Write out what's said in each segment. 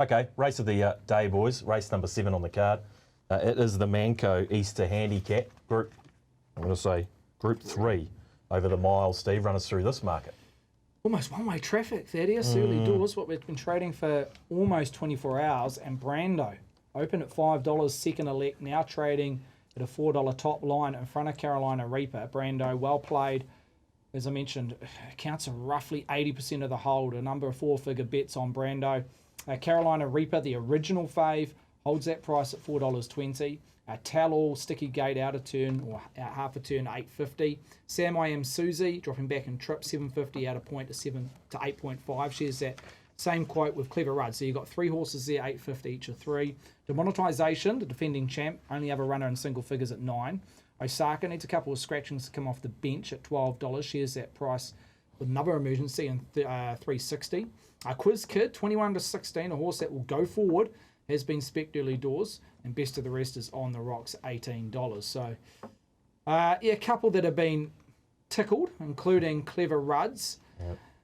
Okay, race of the day, boys. Race number 7 on the card. It is the Manco Easter Handicap Group. I'm going to say Group 3 over the mile. Steve, run us through this market. Almost one-way traffic, Thaddeus. Early doors, what we've been trading for almost 24 hours. And Brando, open at $5, second elect, now trading at a $4 top line in front of Carolina Reaper. Brando, well played. As I mentioned, accounts for roughly 80% of the hold. A number of four-figure bets on Brando. Carolina Reaper, the original fave, holds that price at $4.20. Tell-all, sticky gate out of turn, or out half a turn, $8.50. Sam I Am Susie, dropping back in trip, $7.50 out of point to 8.5. Shares that same quote with Clever Rudd. So you've got 3 horses there, $8.50 each of 3. Demonetization, the defending champ, only have a runner in single figures at 9. Osaka needs a couple of scratchings to come off the bench at $12. Shares that price with another emergency in $3.60. Quiz Kid, 21 to 16, a horse that will go forward, has been spec'd early doors, and best of the rest is on the rocks, $18. So, a couple that have been tickled, including Clever Rudds,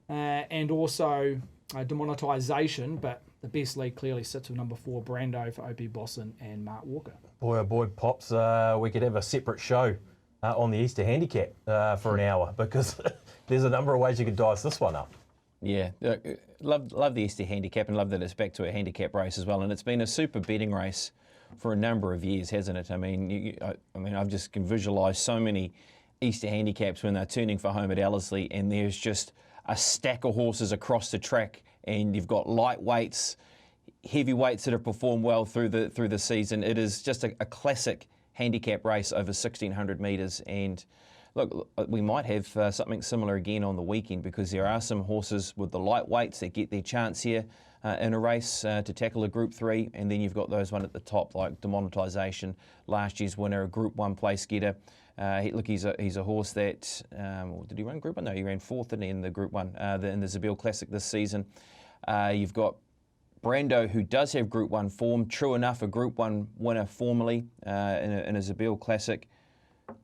and also demonetization, but the best lead clearly sits with number 4, Brando, for O.P. Bosson and Mark Walker. Boy, oh boy, Pops, we could have a separate show on the Easter Handicap for an hour, because there's a number of ways you could dice this one up. Yeah, love the Easter Handicap, and love that it's back to a handicap race as well. And it's been a super betting race for a number of years, hasn't it? I mean, I've just can visualise so many Easter Handicaps when they're turning for home at Ellerslie, and there's just a stack of horses across the track, and you've got lightweights, heavyweights that have performed well through the season. It is just a classic handicap race over 1,600 metres, and look, we might have something similar again on the weekend, because there are some horses with the lightweights that get their chance here in a race to tackle a Group 3, and then you've got those one at the top like Demonetization, last year's winner, a Group 1 place getter. He's a horse that, did he run Group 1? No, he ran 4th in the Group 1 in the Zabel Classic this season. You've got Brando, who does have Group 1 form, true enough, a Group 1 winner formerly in a Zabel Classic.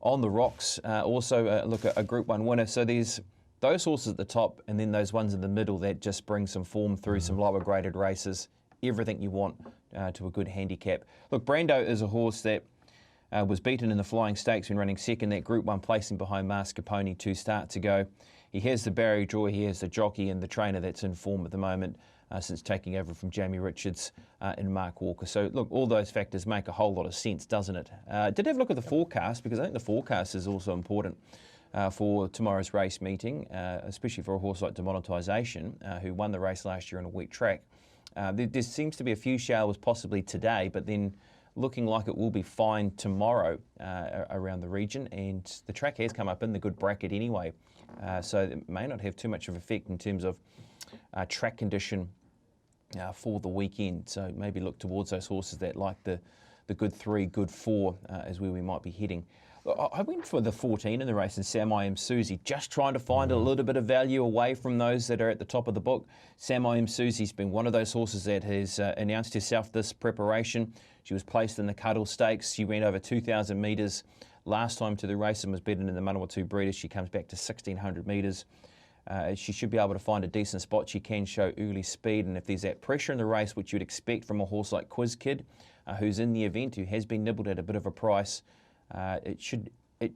On the rocks, also look at a Group 1 winner. So there's those horses at the top, and then those ones in the middle that just bring some form through some lower graded races. Everything you want to a good handicap. Look, Brando is a horse that was beaten in the Flying Stakes when running second, that Group 1 placing behind Mascarpone 2 starts ago. He has the barrier draw, he has the jockey and the trainer that's in form at the moment since taking over from Jamie Richards and Mark Walker. So, look, all those factors make a whole lot of sense, doesn't it? Did have a look at the forecast, because I think the forecast is also important for tomorrow's race meeting, especially for a horse like Demonetization, who won the race last year on a weak track. There seems to be a few showers possibly today, but then looking like it will be fine tomorrow around the region, and the track has come up in the good bracket anyway, so it may not have too much of an effect in terms of track condition for the weekend. So maybe look towards those horses that like the good 3, good 4 is where we might be heading. I went for the 14 in the race, and Sam I Am Susie, just trying to find a little bit of value away from those that are at the top of the book. Sam I Am Susie's been one of those horses that has announced herself this preparation. She was placed in the Cuddle Stakes. She ran over 2,000 metres last time to the race and was beaten in the Manawatu Breeders. She comes back to 1,600 metres. She should be able to find a decent spot. She can show early speed, and if there's that pressure in the race, which you'd expect from a horse like Quiz Kid, who's in the event, who has been nibbled at a bit of a price,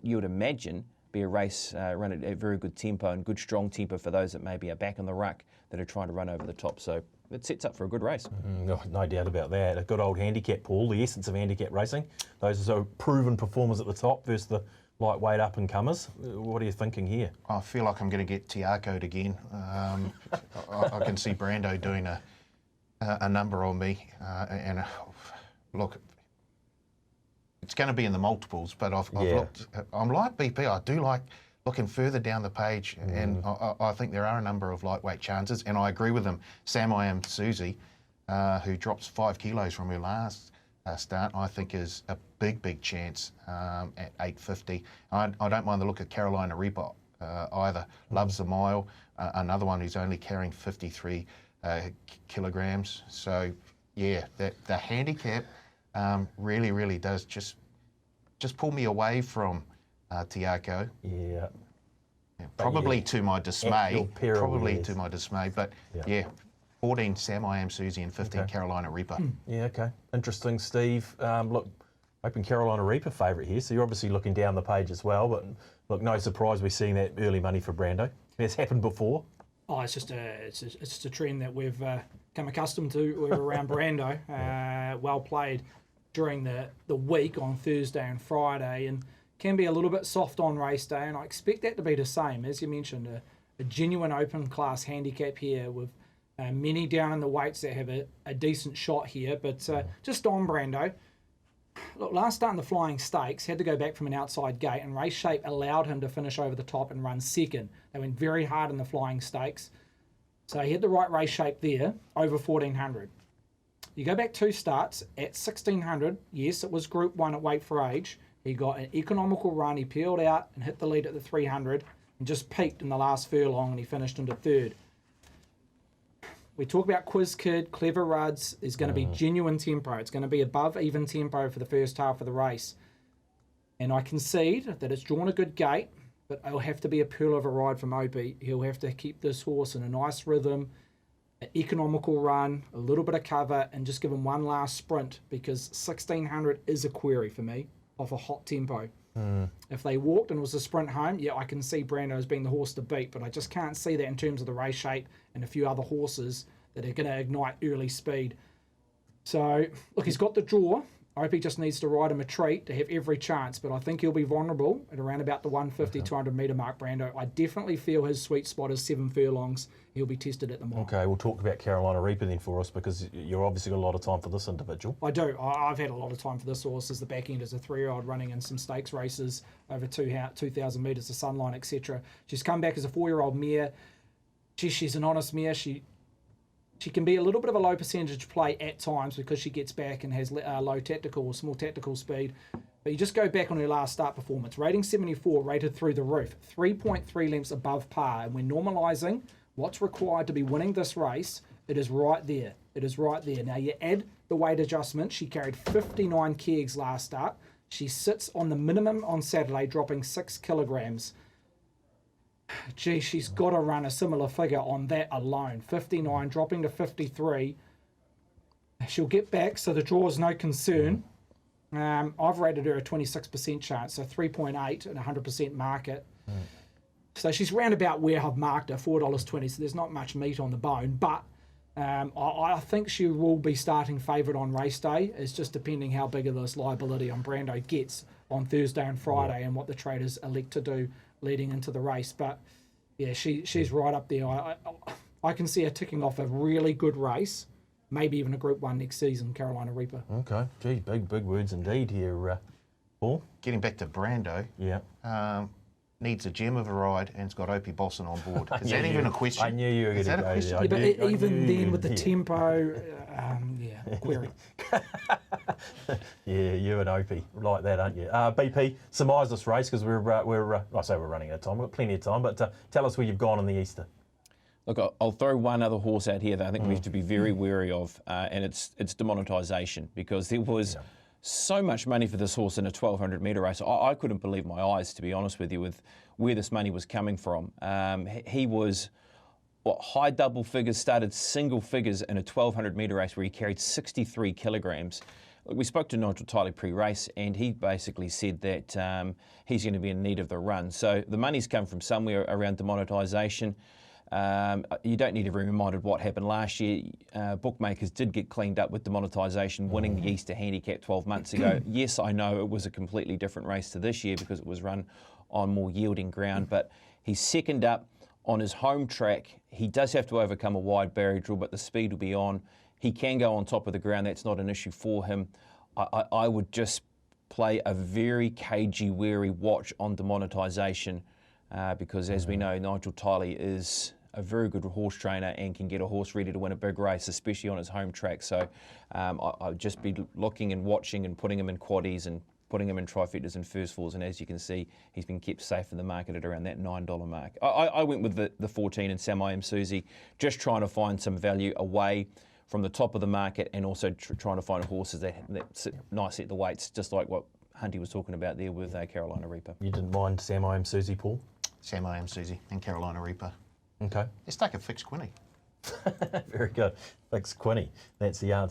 you would imagine, be a race run at a very good tempo and good strong tempo for those that maybe are back in the ruck that are trying to run over the top. So it sets up for a good race. No doubt about that. A good old handicap, Paul, the essence of handicap racing. Those are proven performers at the top versus the lightweight up-and-comers. What are you thinking here? I feel like I'm going to get Tiako'd again. I can see Brando doing a number on me. Look, it's going to be in the multiples, but I've looked. I'm like BP. I do like looking further down the page, and I think there are a number of lightweight chances, and I agree with them. Sam I Am Susie, who drops 5 kilos from her last start, I think is a big chance at 8.50. I don't mind the look of Carolina Reaper either. Loves the mile. Another one who's only carrying 53 kilograms. So yeah, the handicap really does just pull me away from Tiako. Probably to my dismay. To my dismay, but yeah. 14 Sam I Am Susie and 15 Okay. Carolina Reaper. Yeah, okay. Interesting, Steve. Look, open Carolina Reaper favourite here, so you're obviously looking down the page as well, but look, no surprise we're seeing that early money for Brando. It's happened before. Oh, it's just a trend that we've come accustomed to around Brando. Well played during the week on Thursday and Friday, and can be a little bit soft on race day, and I expect that to be the same. As you mentioned, a genuine open class handicap here with many down in the weights that have a decent shot here, but just on Brando. Look, last start in the Flying Stakes, had to go back from an outside gate, and race shape allowed him to finish over the top and run second. They went very hard in the Flying Stakes. So he had the right race shape there, over 1400. You go back 2 starts at 1600, yes, it was Group 1 at Weight for Age. He got an economical run, he peeled out and hit the lead at the 300 and just peaked in the last furlong and he finished into 3rd. We talk about Quiz Kid, Clever Ruds. There's going to be genuine tempo. It's going to be above even tempo for the first half of the race. And I concede that it's drawn a good gate, but it'll have to be a pearl of a ride from Opie. He'll have to keep this horse in a nice rhythm, an economical run, a little bit of cover, and just give him one last sprint because 1600 is a query for me off a hot tempo. If they walked and it was a sprint home, yeah, I can see Brando as being the horse to beat, but I just can't see that in terms of the race shape and a few other horses that are going to ignite early speed. So, look, he's got the draw. I hope he just needs to ride him a treat to have every chance, but I think he'll be vulnerable at around about the 150, 200 metre mark, Brando. I definitely feel his sweet spot is 7 furlongs. He'll be tested at the mile. Okay, we'll talk about Carolina Reaper then for us because you're obviously got a lot of time for this individual. I do. I've had a lot of time for this horse as the back end as a 3-year-old running in some stakes races over 2,000 metres of Sunline, etc. She's come back as a 4-year-old mare. She's an honest mare. She can be a little bit of a low percentage play at times because she gets back and has low tactical or small tactical speed. But you just go back on her last start performance. Rating 74, rated through the roof. 3.3 lengths above par. And when normalising what's required to be winning this race, it is right there. It is right there. Now you add the weight adjustment. She carried 59 kegs last start. She sits on the minimum on Saturday, dropping 6 kilograms. Gee, she's got to run a similar figure on that alone. 59, dropping to 53. She'll get back, so the draw is no concern. I've rated her a 26% chance, so 3.8 and 100% market. So she's round about where I've marked her, $4.20, so there's not much meat on the bone. But I think she will be starting favourite on race day. It's just depending how big of this liability on Brando gets on Thursday and Friday and what the traders elect to do leading into the race. But yeah, she's right up there. I can see her ticking off a really good race, maybe even a Group 1 next season, Carolina Reaper. Okay, gee, big words indeed here, Paul. Getting back to Brando, needs a gem of a ride and it's got Opie Bosson on board. Is that even a question? I knew you were going to go there. Yeah, but even then with the tempo, query. Yeah, you and Opie like that, aren't you? BP, surmise this race because I say we're running out of time. We've got plenty of time, but tell us where you've gone on the Easter. Look, I'll throw one other horse out here that I think we have to be very wary of, and it's demonetisation, because there was so much money for this horse in a 1200 metre race. I couldn't believe my eyes, to be honest with you, with where this money was coming from. He was high double figures, started single figures in a 1200 metre race where he carried 63 kilograms. We spoke to Nigel Tiley pre-race, and he basically said that he's going to be in need of the run. So the money's come from somewhere around demonetisation. You don't need to be reminded what happened last year. Bookmakers did get cleaned up with demonetisation, winning the Easter Handicap 12 months ago. Yes, I know it was a completely different race to this year because it was run on more yielding ground, but he's second up on his home track. He does have to overcome a wide barrier draw, but the speed will be on. He can go on top of the ground. That's not an issue for him. I would just play a very cagey, wary watch on demonetisation because, as we know, Nigel Tiley is a very good horse trainer and can get a horse ready to win a big race, especially on his home track. So I'd just be looking and watching and putting him in quaddies and putting him in trifectas and first falls, and as you can see, he's been kept safe in the market at around that $9 mark. I went with the 14 and Sam I Am Susie, just trying to find some value away from the top of the market and also trying to find horses that sit nicely at the weights, just like what Hunty was talking about there with Carolina Reaper. You didn't mind Sam I Am Susie, Paul? Sam I Am Susie and Carolina Reaper. Okay. Let's take a fixed Quinny. Very good. Thanks, Quinny. That's the answer.